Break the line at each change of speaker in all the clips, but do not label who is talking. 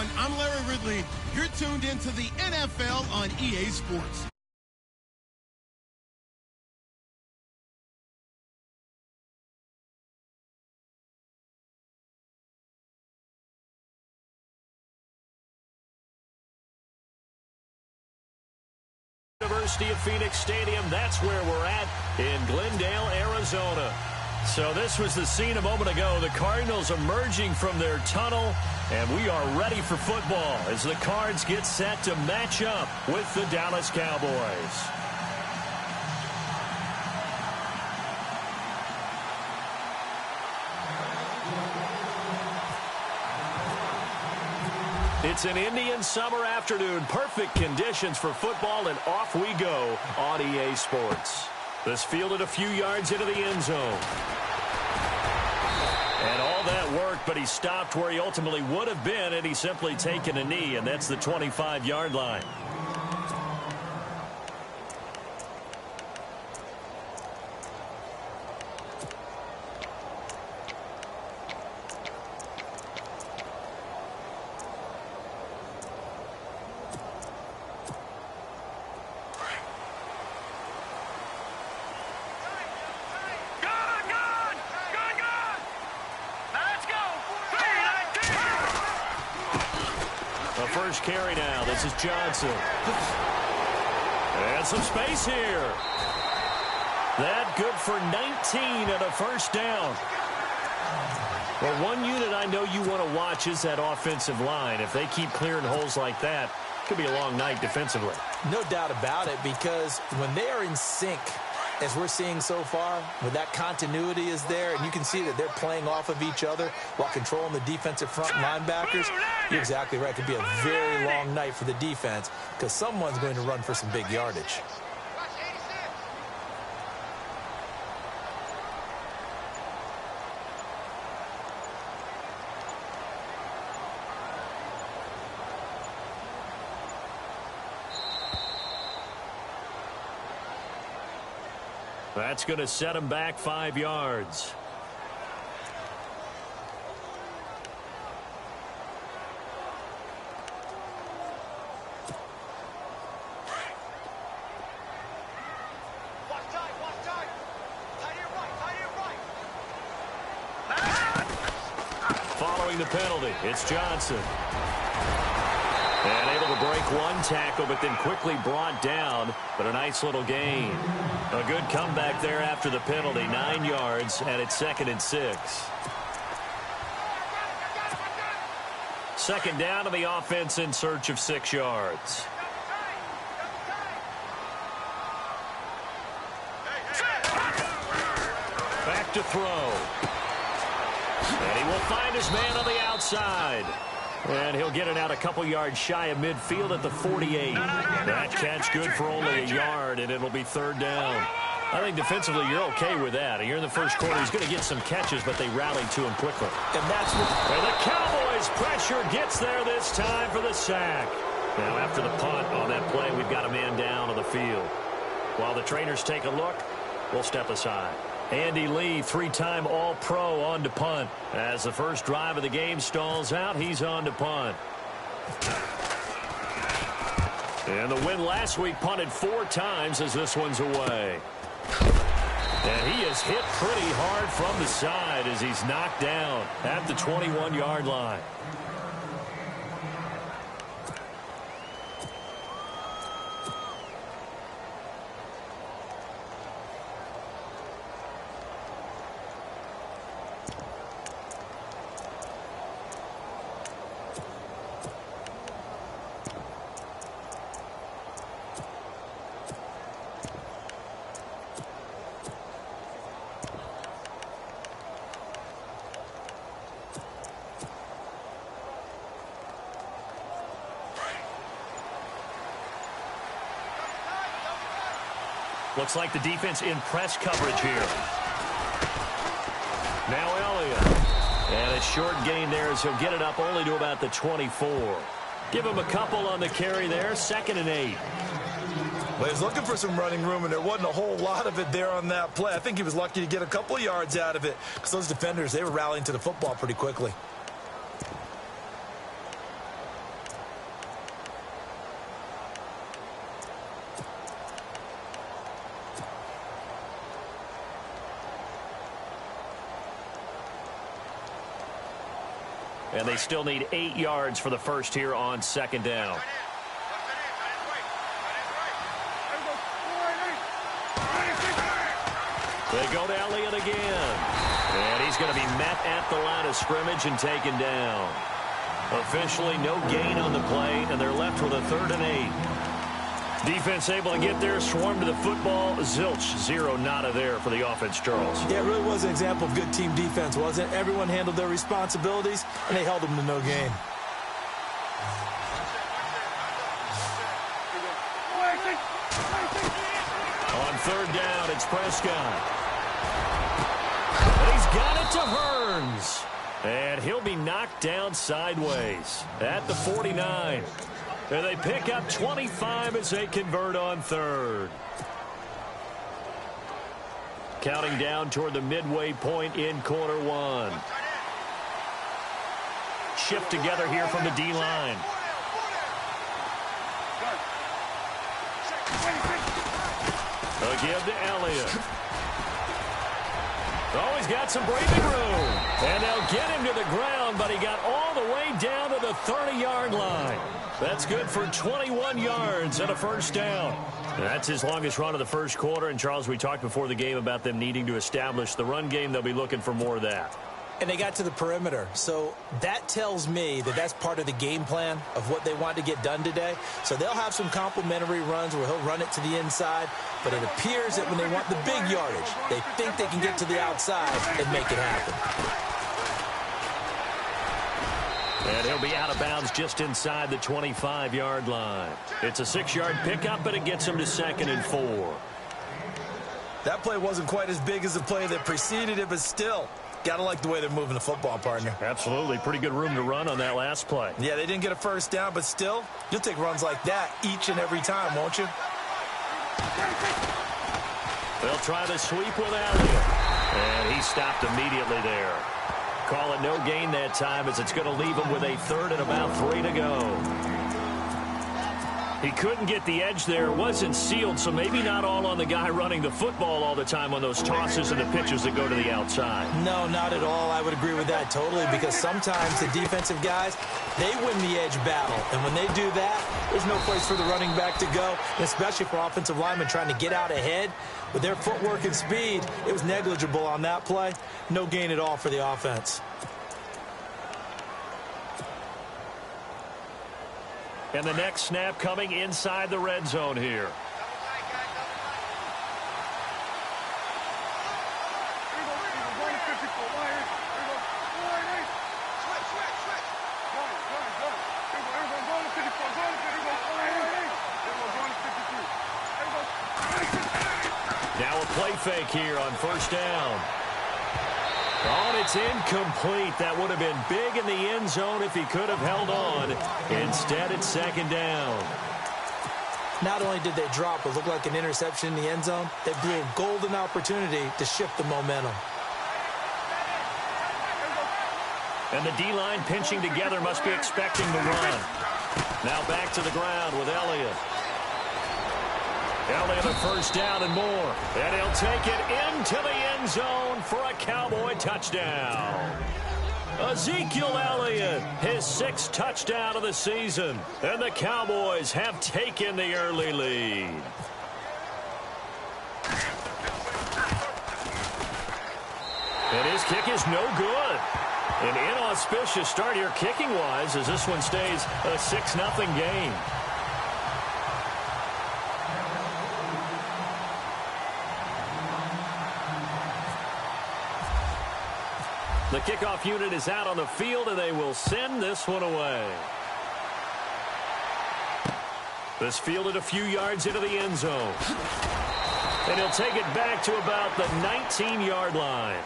everyone. I'm Larry Ridley. You're tuned into the NFL on EA Sports.
University of Phoenix Stadium, that's where we're at in Glendale, Arizona. So this was the scene a moment ago. The Cardinals emerging from their tunnel, and we are ready for football as the Cards get set to match up with the Dallas Cowboys. It's an Indian summer afternoon. Perfect conditions for football, and off we go on EA Sports. This fielded a few yards into the end zone. And all that worked, but he stopped where he ultimately would have been had he simply taken a knee, and that's the 25-yard line. First carry now. This is Johnson. And some space here. That good for 19 and a first down. Well, one unit I know you want to watch is that offensive line. If they keep clearing holes like that, it could be a long night defensively.
No doubt about it, because when they are in sync, as we're seeing so far, when that continuity is there, and you can see that they're playing off of each other while controlling the defensive front linebackers, you're exactly right. It could be a very long night for the defense because someone's going to run for some big yardage.
That's going to set him back 5 yards. Following the penalty, it's Johnson. And able to break one tackle, but then quickly brought down. But a nice little gain. A good comeback there after the penalty. 9 yards, and it's 2nd and 6. Second down to the offense in search of 6 yards. Back to throw. And he will find his man on the outside. And he'll get it out a couple yards shy of midfield at the 48. That catch good for only a yard, and it'll be 3rd down. I think defensively you're okay with that. Here in the first quarter, he's going to get some catches, but they rallied to him quickly.
And that's what...
And the Cowboys pressure gets there this time for the sack. Now after the punt on that play, we've got a man down on the field. While the trainers take a look, we'll step aside. Andy Lee, 3-time All-Pro, on to punt. As the first drive of the game stalls out, he's on to punt. And the win last week punted 4 times as this one's away. And he is hit pretty hard from the side as he's knocked down at the 21-yard line. Looks like the defense in press coverage here. Now Elliott. And a short gain there as he'll get it up only to about the 24. Give him a couple on the carry there. 2nd and 8.
Well, he was looking for some running room, and there wasn't a whole lot of it there on that play. I think he was lucky to get a couple of yards out of it because those defenders, they were rallying to the football pretty quickly.
And they still need 8 yards for the first here on second down. They go to Elliott again. And he's going to be met at the line of scrimmage and taken down. Officially no gain on the play, and they're left with a 3rd and 8. Defense able to get there, swarm to the football. Zilch, 0 nada there for the offense, Charles.
Yeah, it really was an example of good team defense, wasn't it? Everyone handled their responsibilities, and they held them to no gain.
On 3rd down, it's Prescott. And he's got it to Hearns. And he'll be knocked down sideways at the 49. And they pick up 25 as they convert on 3rd. Counting down toward the midway point in quarter 1. Shift together here from the D-line. A give to Elliott. Oh, he's got some breathing room. And they'll get him to the ground, but he got all the way down to the 30-yard line. That's good for 21 yards and a first down. That's his longest run of the first quarter. And, Charles, we talked before the game about them needing to establish the run game. They'll be looking for more of that.
And they got to the perimeter. So that tells me that that's part of the game plan of what they want to get done today. So they'll have some complementary runs where he'll run it to the inside. But it appears that when they want the big yardage, they think they can get to the outside and make it happen.
And he'll be out of bounds just inside the 25-yard line. It's a 6-yard pickup, but it gets him to 2nd and 4.
That play wasn't quite as big as the play that preceded it, but still, gotta like the way they're moving the football, partner.
Absolutely. Pretty good room to run on that last play.
Yeah, they didn't get a first down, but still, you'll take runs like that each and every time, won't you?
They'll try the sweep with Elliott. And he stopped immediately there. Call it no gain that time as it's going to leave him with a 3rd and about 3 to go. He couldn't get the edge there. It wasn't sealed, so maybe not all on the guy running the football all the time on those tosses and the pitches that go to the outside.
No, not at all. I would agree with that totally, because sometimes the defensive guys, they win the edge battle. And when they do that, there's no place for the running back to go, especially for offensive linemen trying to get out ahead. With their footwork and speed, it was negligible on that play. No gain at all for the offense.
And the next snap coming inside the red zone here. Now a play fake here on 1st down. Oh, and it's incomplete. That would have been big in the end zone if he could have held on. Instead, it's 2nd down.
Not only did they drop what looked like an interception in the end zone, they blew a golden opportunity to shift the momentum.
And the D-line pinching together must be expecting the run. Now back to the ground with Elliott. Elliott a first down and more. And he'll take it into the end zone for a Cowboy touchdown. Ezekiel Elliott, his 6th touchdown of the season. And the Cowboys have taken the early lead. And his kick is no good. An inauspicious start here kicking-wise as this one stays a 6-0 game. The kickoff unit is out on the field, and they will send this one away. This fielded a few yards into the end zone. And he'll take it back to about the 19-yard line.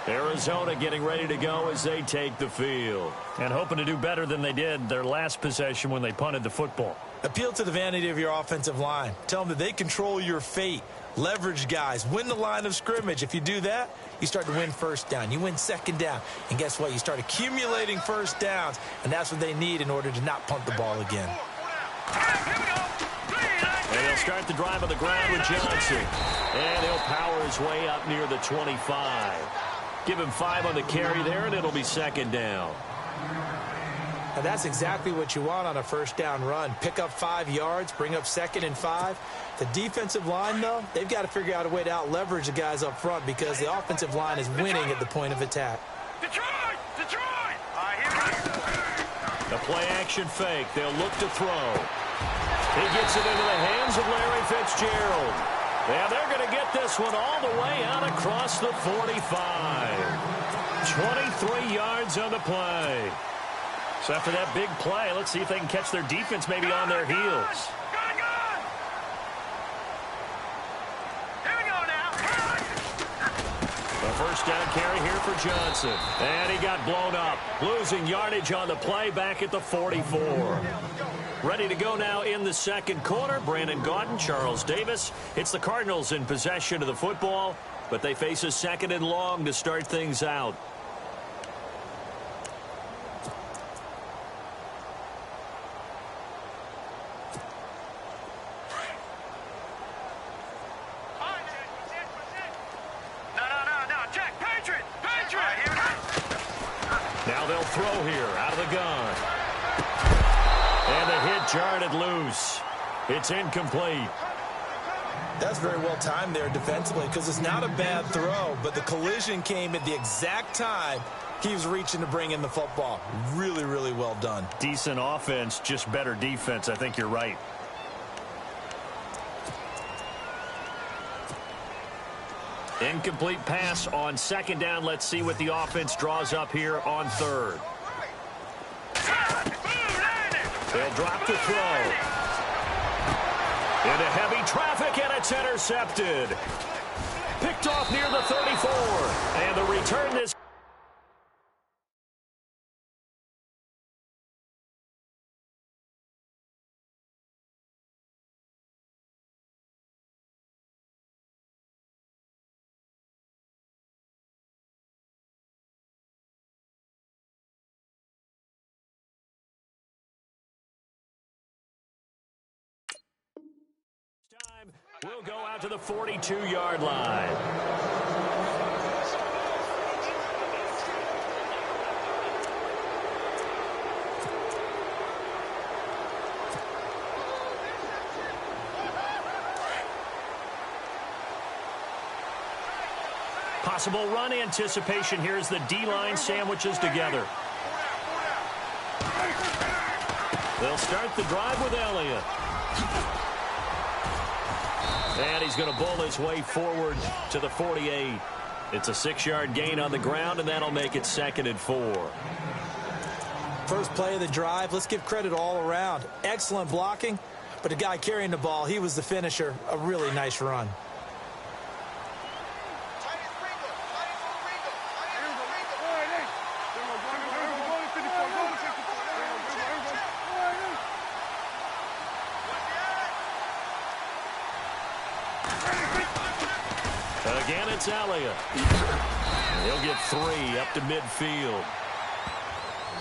Arizona getting ready to go as they take the field. And hoping to do better than they did their last possession when they punted the football.
Appeal to the vanity of your offensive line. Tell them that they control your fate. Leverage guys. Win the line of scrimmage. If you do that, you start to win first down. You win second down. And guess what? You start accumulating first downs. And that's what they need in order to not punt the ball again.
And he'll start the drive on the ground with Johnson. And he'll power his way up near the 25. Give him 5 on the carry there, and it'll be second down.
And that's exactly what you want on a first down run. Pick up 5 yards, bring up 2nd and 5. The defensive line, though, they've got to figure out a way to out-leverage the guys up front because the offensive line is winning at the point of attack.
Detroit! Detroit!
The play-action fake. They'll look to throw. He gets it into the hands of Larry Fitzgerald. Yeah, they're going to get this one all the way out across the 45. 23 yards on the play. So after that big play, let's see if they can catch their defense maybe on their heels.
Here we go now.
The first down carry here for Johnson. And he got blown up. Losing yardage on the play back at the 44. Ready to go now in the second quarter. Brandon Gaudin, Charles Davis. It's the Cardinals in possession of the football, but they face a 2nd and long to start things out. Now they'll throw here out of the gun. And the hit jarred it loose. It's incomplete.
That's very well timed there defensively because it's not a bad throw, but the collision came at the exact time he was reaching to bring in the football. Really, really well done.
Decent offense, just better defense. I think you're right. Incomplete pass on 2nd down. Let's see what the offense draws up here on 3rd. They'll drop the throw. Into heavy traffic, and it's intercepted. Picked off near the 34. And the return this. We'll go out to the 42-yard line. Possible run anticipation here as the D-line sandwiches together. They'll start the drive with Elliott. And he's going to bowl his way forward to the 48. It's a 6-yard gain on the ground, and that'll make it 2nd and 4.
First play of the drive, let's give credit all around. Excellent blocking, but the guy carrying the ball, he was the finisher. A really nice run.
Again, it's Elliott. He'll get 3 up to midfield.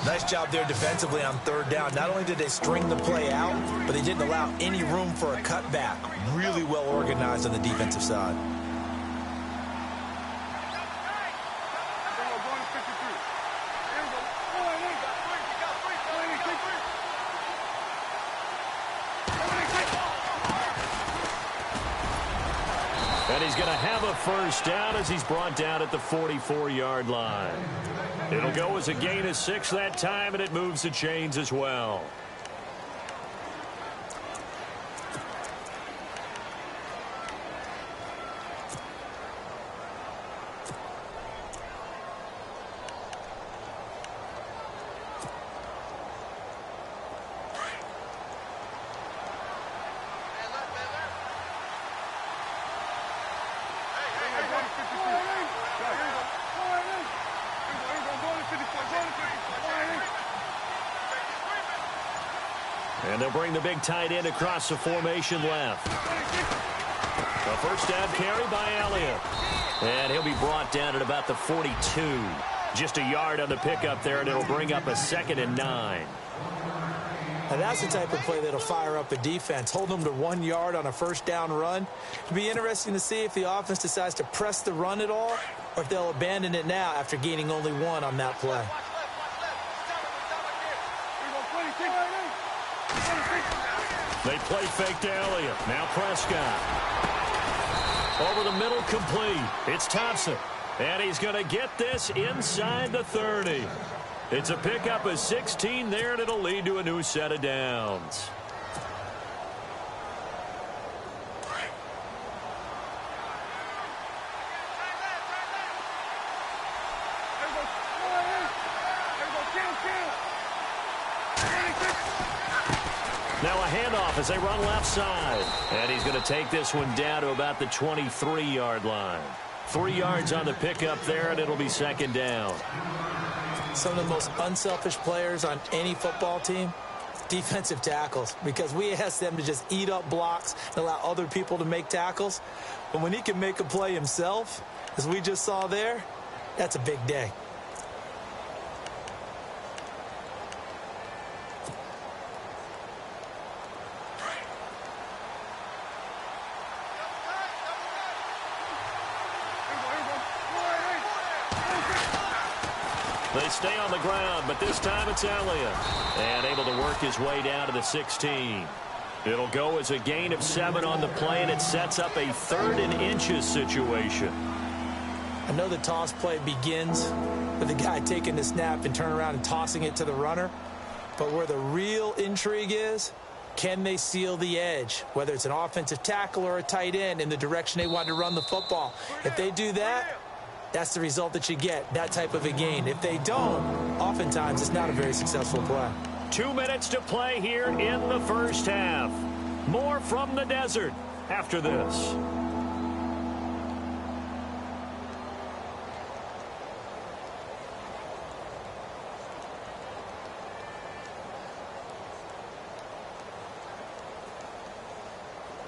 Nice job there defensively on 3rd down. Not only did they string the play out, but they didn't allow any room for a cutback. Really well organized on the defensive side.
And he's going to have a first down as he's brought down at the 44-yard line. It'll go as a gain of 6 that time, and it moves the chains as well. And they'll bring the big tight end across the formation left. A first down carry by Elliott. And he'll be brought down at about the 42. Just a yard on the pickup there, and it'll bring up a 2nd and 9.
Now that's the type of play that'll fire up a defense. Hold them to 1 yard on a first down run. It'll be interesting to see if the offense decides to press the run at all, or if they'll abandon it now after gaining only 1 on that play.
They play fake to Elliott. Now Prescott. Over the middle, complete. It's Thompson. And he's going to get this inside the 30. It's a pickup of 16 there, and it'll lead to a new set of downs. Now a handoff as they run left side. And he's going to take this one down to about the 23-yard line. 3 yards on the pickup there, and it'll be second down.
Some of the most unselfish players on any football team, defensive tackles, because we ask them to just eat up blocks and allow other people to make tackles. But when he can make a play himself, as we just saw there, that's a big day.
They stay on the ground, but this time it's Elliott. And able to work his way down to the 16. It'll go as a gain of 7 on the play, and it sets up a 3rd and inches situation.
I know the toss play begins with the guy taking the snap and turning around and tossing it to the runner. But where the real intrigue is, can they seal the edge, whether it's an offensive tackle or a tight end, in the direction they want to run the football? If they do that, that's the result that you get, that type of a gain. If they don't, oftentimes it's not a very successful play.
2 minutes to play here in the first half. More from the desert after this.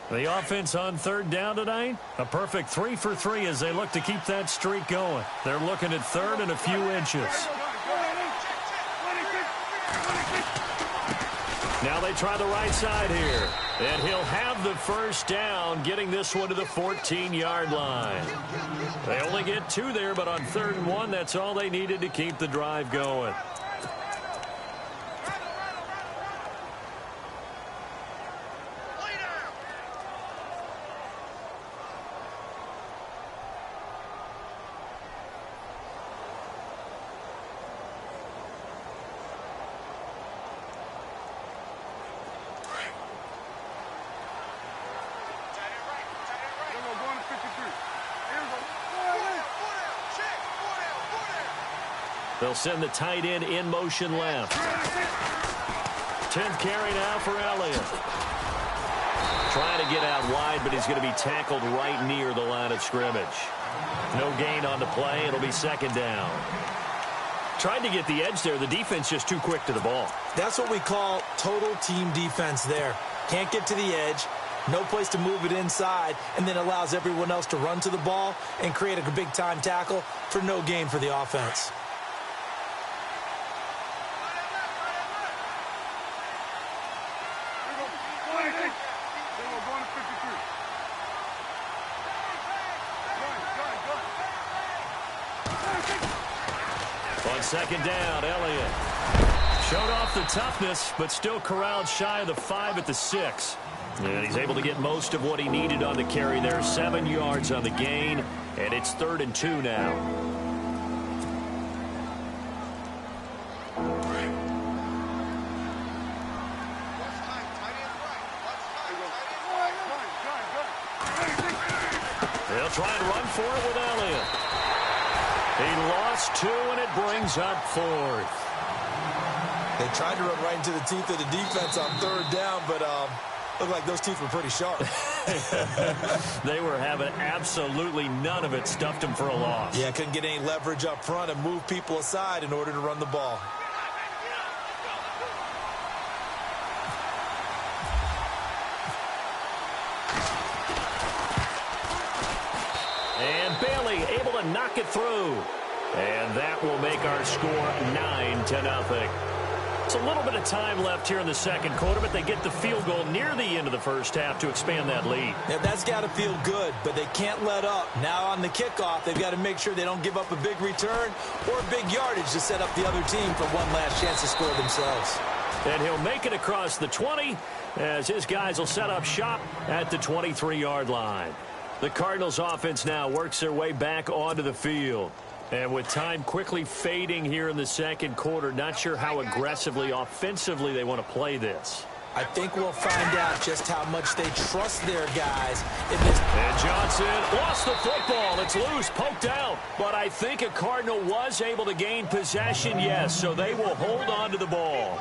The offense on 3rd down tonight, a perfect 3 for 3 as they look to keep that streak going. They're looking at 3rd and a few inches. Now they try the right side here, and he'll have the first down, getting this one to the 14-yard line. They only get 2 there, but on 3rd and 1, that's all they needed to keep the drive going. They'll send the tight end in motion left. 10th carry now for Elliott. Trying to get out wide, but he's going to be tackled right near the line of scrimmage. No gain on the play. It'll be second down. Tried to get the edge there. The defense just too quick to the ball.
That's what we call total team defense there. Can't get to the edge. No place to move it inside, and then allows everyone else to run to the ball and create a big-time tackle for no gain for the offense.
On second down, Elliott showed off the toughness, but still corralled shy of the 5 at the 6. And he's able to get most of what he needed on the carry there. 7 yards on the gain, and it's 3rd and 2 now. They'll try and run for it with Elliott. He lost 2, and it brings up 4th.
They tried to run right into the teeth of the defense on 3rd down, but looked like those teeth were pretty sharp.
They were having absolutely none of it. Stuffed him for a loss.
Yeah, couldn't get any leverage up front and move people aside in order to run the ball.
And Bailey able to knock it through. And that will make our score 9-0. It's a little bit of time left here in the second quarter, but they get the field goal near the end of the first half to expand that lead.
Yeah, that's got to feel good, but they can't let up. Now on the kickoff, they've got to make sure they don't give up a big return or big yardage to set up the other team for one last chance to score themselves.
And he'll make it across the 20 as his guys will set up shop at the 23-yard line. The Cardinals offense now works their way back onto the field. And with time quickly fading here in the second quarter, not sure how aggressively, offensively they want to play this.
I think we'll find out just how much they trust their guys in this.
And Johnson lost the football. It's loose, poked out. But I think a Cardinal was able to gain possession, yes, so they will hold on to the ball.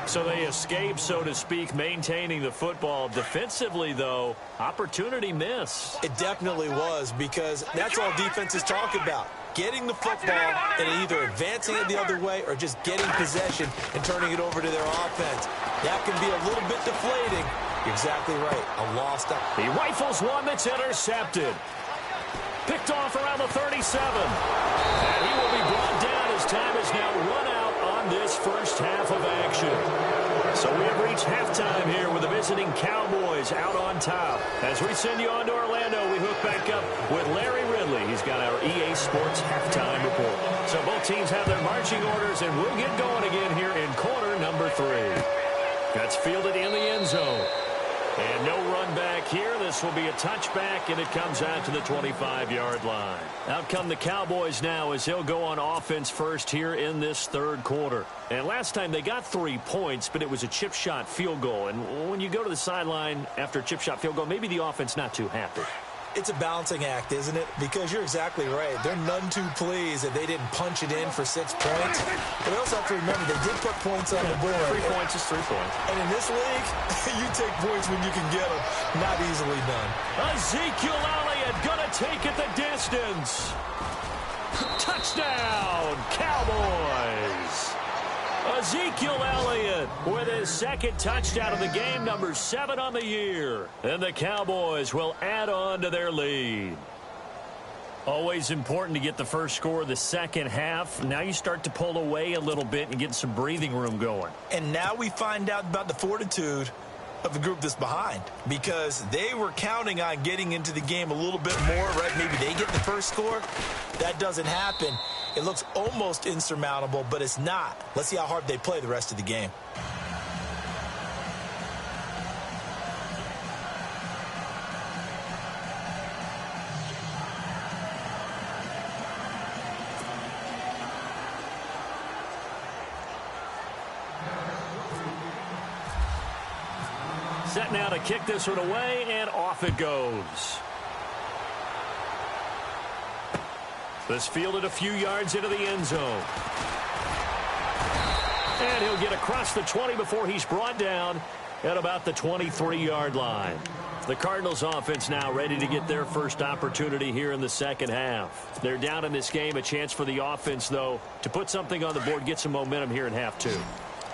So they escape, so to speak, maintaining the football. Defensively, though, opportunity miss.
It definitely was, because that's all defenses talk about. Getting the football and either advancing it the other way or just getting possession and turning it over to their offense. That can be a little bit deflating. You're exactly right. A lost up.
He rifles one that's intercepted. Picked off around the 37. And he will be brought down as time is now run out on this first half of action. So we have reached halftime here with the visiting Cowboys out on top. As we send you on to Orlando, we hook back up with Larry Ridley. He's got our EA Sports halftime report. So both teams have their marching orders, and we'll get going again here in quarter number 3. That's fielded in the end zone. And no run back here. This will be a touchback, and it comes out to the 25-yard line. Out come the Cowboys now as they'll go on offense first here in this third quarter. And last time they got 3 points, but it was a chip shot field goal. And when you go to the sideline after a chip shot field goal, maybe the offense not too happy.
It's a balancing act, isn't it? Because you're exactly right. They're none too pleased that they didn't punch it in for 6 points. But we also have to remember they did put points on the board.
3 points is 3 points.
And in this league, you take points when you can get them. Not easily done.
Ezekiel Elliott gonna take it the distance. Touchdown, Cowboys. Ezekiel Elliott with his second touchdown of the game, number 7 on the year. And the Cowboys will add on to their lead. Always important to get the first score of the second half. Now you start to pull away a little bit and get some breathing room going.
And now we find out about the fortitude of the group that's behind, because they were counting on getting into the game a little bit more, right? Maybe they get the first score. That doesn't happen. It looks almost insurmountable, but it's not. Let's see how hard they play the rest of the game.
Set now to kick this one away, and off it goes. This fielded a few yards into the end zone. And he'll get across the 20 before he's brought down at about the 23-yard line. The Cardinals offense now ready to get their first opportunity here in the second half. They're down in this game. A chance for the offense, though, to put something on the board, get some momentum here in half 2.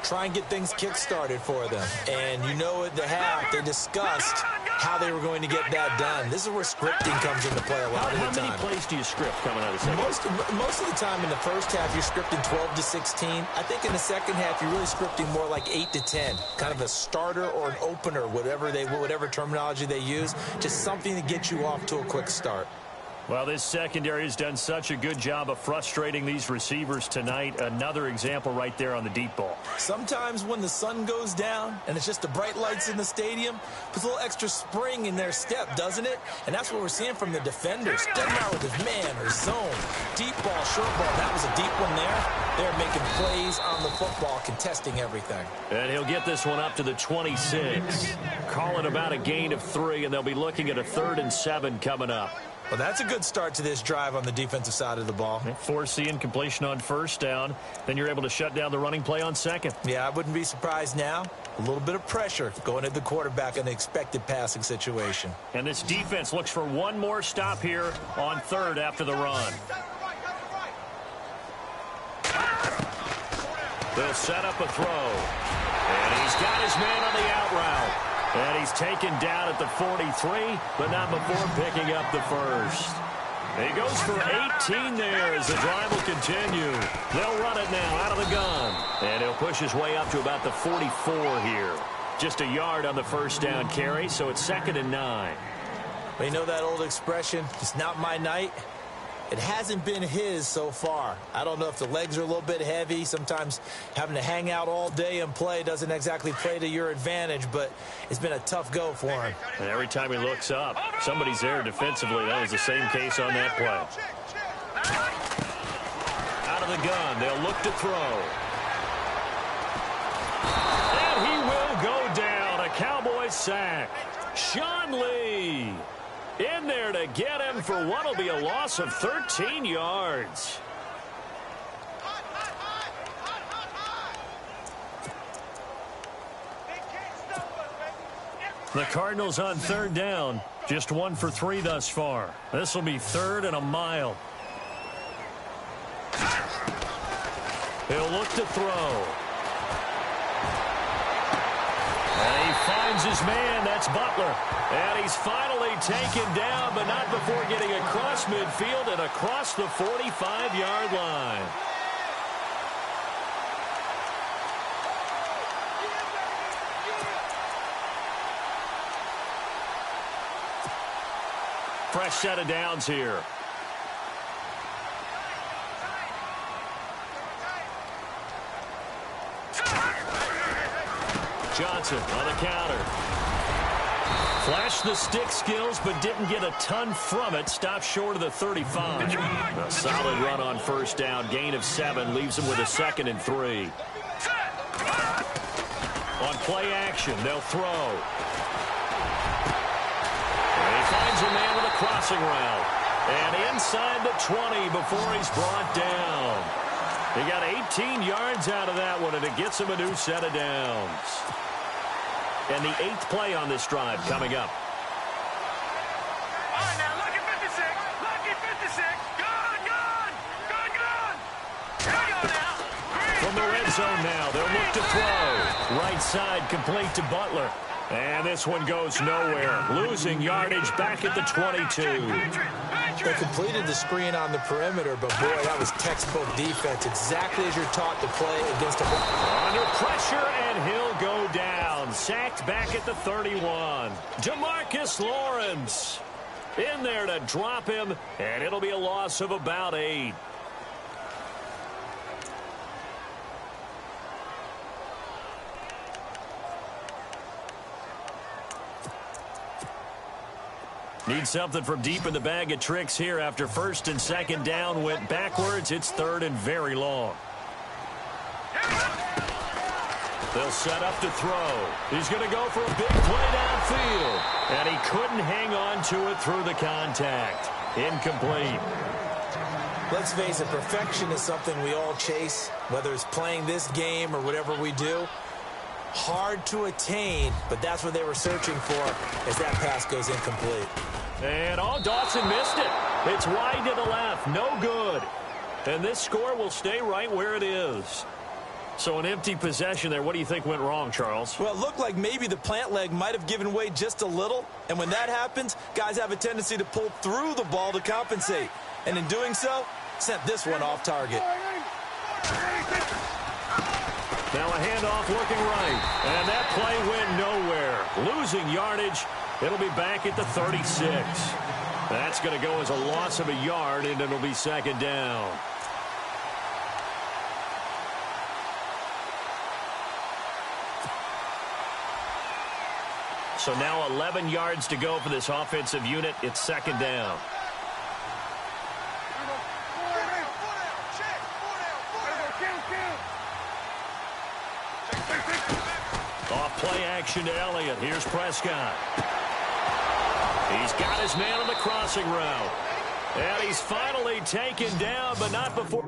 Try and get things kick-started for them. And you know at the half, they discussed how they were going to get that done. This is where scripting comes into play a lot of the time.
How many plays do you script coming out of the second half?
Most of the time in the first half, you're scripting 12 to 16. I think in the second half, you're really scripting more like 8 to 10. Kind of a starter or an opener, whatever terminology they use. Just something to get you off to a quick start.
Well, this secondary has done such a good job of frustrating these receivers tonight. Another example right there on the deep ball.
Sometimes when the sun goes down and it's just the bright lights in the stadium, puts a little extra spring in their step, doesn't it? And that's what we're seeing from the defenders. Doesn't matter with his man or zone. Deep ball, short ball. That was a deep one there. They're making plays on the football, contesting everything.
And he'll get this one up to the 26. Call it about a gain of 3, and they'll be looking at a 3rd and 7 coming up.
Well, that's a good start to this drive on the defensive side of the ball.
Forcing completion on first down. Then you're able to shut down the running play on second.
Yeah, I wouldn't be surprised now. A little bit of pressure going at the quarterback in an expected passing situation.
And this defense looks for one more stop here on 3rd after the run. They'll set up a throw. And he's got his man on the out route. And he's taken down at the 43, but not before picking up the first. He goes for 18 there as the drive will continue. They'll run it now out of the gun. And he'll push his way up to about the 44 here. Just a yard on the first down carry, so it's 2nd and 9.
Well, you know that old expression, it's not my night. It hasn't been his so far. I don't know if the legs are a little bit heavy. Sometimes having to hang out all day and play doesn't exactly play to your advantage, but it's been a tough go for him.
And every time he looks up, somebody's there defensively. That was the same case on that play. Out of the gun, they'll look to throw. And he will go down. A Cowboys sack. Sean Lee in there to get him for what will be a loss of 13 yards. The Cardinals on third down. Just 1 for 3 thus far. This will be 3rd and a mile. He'll look to throw. And he finds his man. That's Butler. And he's finally taken down, but not before getting across midfield and across the 45-yard line. Fresh set of downs here. Johnson on the counter. Flashed the stick skills, but didn't get a ton from it. Stopped short of the 35. A solid run on first down. Gain of 7 leaves him with a 2nd and 3. On play action, they'll throw. And he finds a man with a crossing route. And inside the 20 before he's brought down. He got 18 yards out of that one, and it gets him a new set of downs. And the 8th play on this drive coming up.
All right, now, look at 56. Look at 56. Gone, gone. Gone, gone. Here we go now.
From the red zone now, they'll look to throw. Right side complete to Butler. And this one goes nowhere. Losing yardage back at the 22.
They completed the screen on the perimeter, but boy, that was textbook defense. Exactly as you're taught to play against a...
Under pressure, and he'll go down. Sacked back at the 31. Demarcus Lawrence in there to drop him, and it'll be a loss of about 8. Need something from deep in the bag of tricks here after 1st and 2nd down went backwards. It's 3rd and very long. They'll set up to throw. He's going to go for a big play downfield. And he couldn't hang on to it through the contact. Incomplete.
Let's face it, perfection is something we all chase, whether it's playing this game or whatever we do. Hard to attain, but that's what they were searching for as that pass goes incomplete.
And Dawson missed it. It's wide to the left. No good. And this score will stay right where it is. So an empty possession there. What do you think went wrong, Charles?
Well, it looked like maybe the plant leg might have given way just a little. And when that happens, guys have a tendency to pull through the ball to compensate. And in doing so, sent this one off target.
Now a handoff looking right. And that play went nowhere. Losing yardage. It'll be back at the 36. That's going to go as a loss of a yard, and it'll be 2nd down. So now 11 yards to go for this offensive unit. It's 2nd down. Off play action to Elliott. Here's Prescott. He's got his man on the crossing route. And he's finally taken down, but not before...